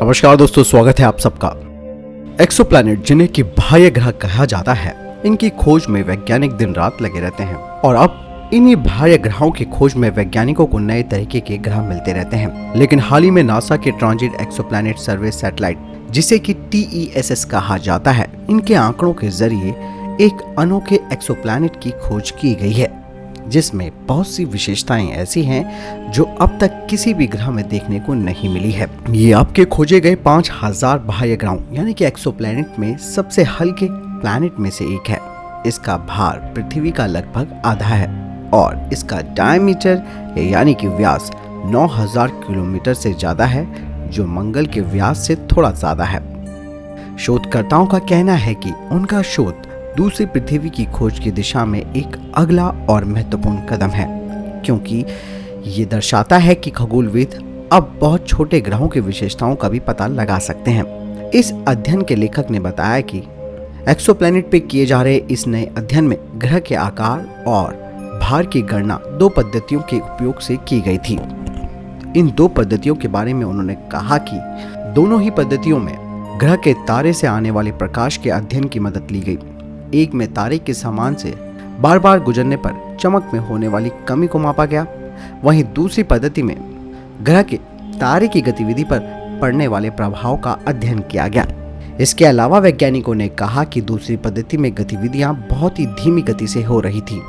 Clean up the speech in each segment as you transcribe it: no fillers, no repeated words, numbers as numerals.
नमस्कार दोस्तों, स्वागत है आप सबका। एक्सोप्लैनेट जिन्हें कि बाह्य ग्रह कहा जाता है, इनकी खोज में वैज्ञानिक दिन रात लगे रहते हैं और अब इन्हीं बाह्य ग्रहों की खोज में वैज्ञानिकों को नए तरीके के ग्रह मिलते रहते हैं। लेकिन हाल ही में नासा के ट्रांजिट एक्सोप्लैनेट सर्वे सैटेलाइट, जिसे कि TESS कहा जाता है, इनके आंकड़ों के जरिए एक अनोखे एक्सोप्लैनेट की खोज की गई है, जिसमें बहुत सी विशेषताएं ऐसी हैं जो अब तक किसी भी ग्रह में देखने को नहीं मिली है। ये आपके खोजे गए 5000 बाह्य ग्रहों यानी कि एक्सोप्लैनेट में सबसे हल्के प्लैनेट में से एक है। इसका भार पृथ्वी का लगभग आधा है और इसका डायमीटर यानी कि व्यास 9000 किलोमीटर से ज्यादा है, जो मंगल के व्यास से थोड़ा ज्यादा है। शोधकर्ताओं का कहना है कि उनका शोध दूसरी पृथ्वी की खोज की दिशा में एक अगला और महत्वपूर्ण कदम है, क्योंकि ये दर्शाता है कि खगोलविद अब बहुत छोटे ग्रहों की विशेषताओं का भी पता लगा सकते हैं। इस अध्ययन के लेखक ने बताया कि एक्सोप्लैनेट पे किए जा रहे इस नए अध्ययन में ग्रह के आकार और भार की गणना 2 पद्धतियों के उपयोग से की गई थी। इन 2 पद्धतियों के बारे में उन्होंने कहा कि दोनों ही पद्धतियों में ग्रह के तारे से आने वाले प्रकाश के अध्ययन की मदद ली गई। एक में तारे के सामान से बार बार गुजरने पर चमक में होने वाली कमी को मापा गया, वहीं दूसरी पद्धति में ग्रह के तारे की गतिविधि पर पड़ने वाले प्रभाव का अध्ययन किया गया। इसके अलावा वैज्ञानिकों ने कहा कि दूसरी पद्धति में गतिविधियां बहुत ही धीमी गति से हो रही थी,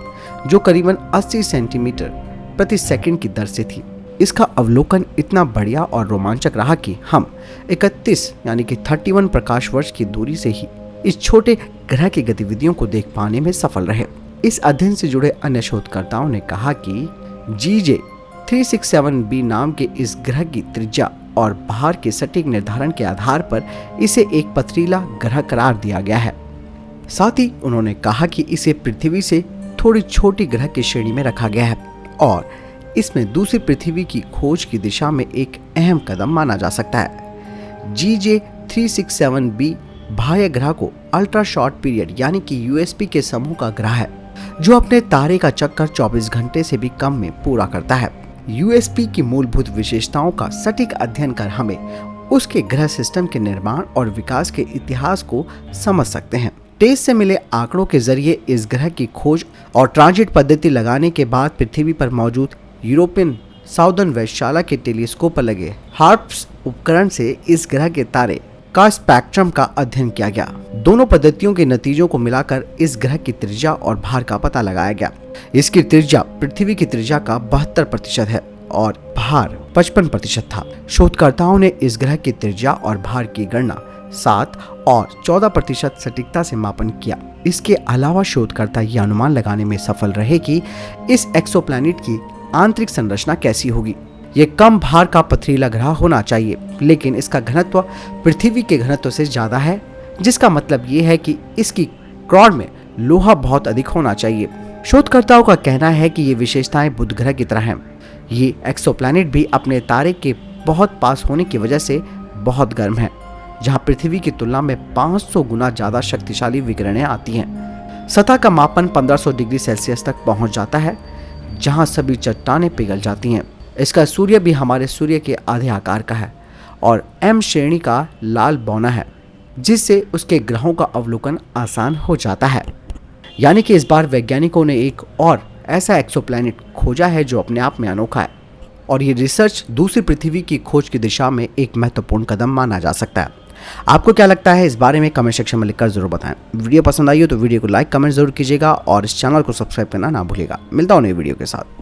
जो करीबन 80 सेंटीमीटर प्रति सेकंड की दर से थी। इसका अवलोकन इतना बढ़िया और रोमांचक रहा कि हम 31 यानी कि 31 प्रकाश वर्ष की दूरी से ही इस छोटे ग्रह की गतिविधियों को देख पाने में सफल रहे। इस अध्ययन से जुड़े अन्य शोधकर्ताओं ने कहा कि GJ 367b नाम के इस ग्रह की त्रिज्या और भार के सटीक निर्धारण के आधार पर इसे एक पथरीला ग्रह करार दिया गया है। साथ ही उन्होंने कहा कि इसे पृथ्वी से थोड़ी छोटी ग्रह की श्रेणी में रखा गया है और इसमें दूसरी पृथ्वी की खोज की दिशा में एक अहम कदम माना जा सकता है। GJ 367b बाह्य ग्रह को अल्ट्रा शॉर्ट पीरियड यानी कि USP के समूह का ग्रह है, जो अपने तारे का चक्कर 24 घंटे से भी कम में पूरा करता है। USP की मूलभूत विशेषताओं का सटीक अध्ययन कर हमें उसके ग्रह सिस्टम के निर्माण और विकास के इतिहास को समझ सकते हैं। टेस्ट से मिले आंकड़ों के जरिए इस ग्रह की खोज और ट्रांजिट पद्धति लगाने के बाद पृथ्वी पर मौजूद यूरोपियन साउदर्न वेधशाला के टेलीस्कोप पर लगे हार्प्स उपकरण से इस ग्रह के तारे का स्पेक्ट्रम का अध्ययन किया गया। दोनों पद्धतियों के नतीजों को मिलाकर इस ग्रह की त्रिज्या और भार का पता लगाया गया। इसकी त्रिज्या पृथ्वी की त्रिज्या का 72% है और भार 55% था। शोधकर्ताओं ने इस ग्रह की त्रिज्या और भार की गणना 7 और 14% सटीकता से मापन किया। इसके अलावा शोधकर्ता ये अनुमान लगाने में सफल रहे कि इस एक्सोप्लैनेट की आंतरिक संरचना कैसी होगी। ये कम भार का पथरीला ग्रह होना चाहिए, लेकिन इसका घनत्व पृथ्वी के घनत्व से ज्यादा है, जिसका मतलब ये है कि इसकी क्रॉड में लोहा बहुत अधिक होना चाहिए। शोधकर्ताओं का कहना है कि ये विशेषताएं बुध ग्रह की तरह हैं। ये एक्सोप्लैनेट भी अपने तारे के बहुत पास होने की वजह से बहुत गर्म है, जहां पृथ्वी की तुलना में 500 गुना ज्यादा शक्तिशाली विकिरणें आती हैं। सतह का मापन 1500 डिग्री सेल्सियस तक पहुंच जाता है, जहां सभी चट्टानें पिघल जाती हैं। इसका सूर्य भी हमारे सूर्य के आधे आकार का है और M श्रेणी का लाल बौना है, जिससे उसके ग्रहों का अवलोकन आसान हो जाता है। यानी कि इस बार वैज्ञानिकों ने एक और ऐसा एक्सोप्लैनेट खोजा है जो अपने आप में अनोखा है और ये रिसर्च दूसरी पृथ्वी की खोज की दिशा में एक महत्वपूर्ण कदम माना जा सकता है। आपको क्या लगता है इस बारे में कमेंट सेक्शन में लिखकर जरूर बताएं। वीडियो पसंद आई हो तो वीडियो को लाइक कमेंट जरूर कीजिएगा और इस चैनल को सब्सक्राइब करना ना भूलिएगा। मिलता हूं नई वीडियो के साथ।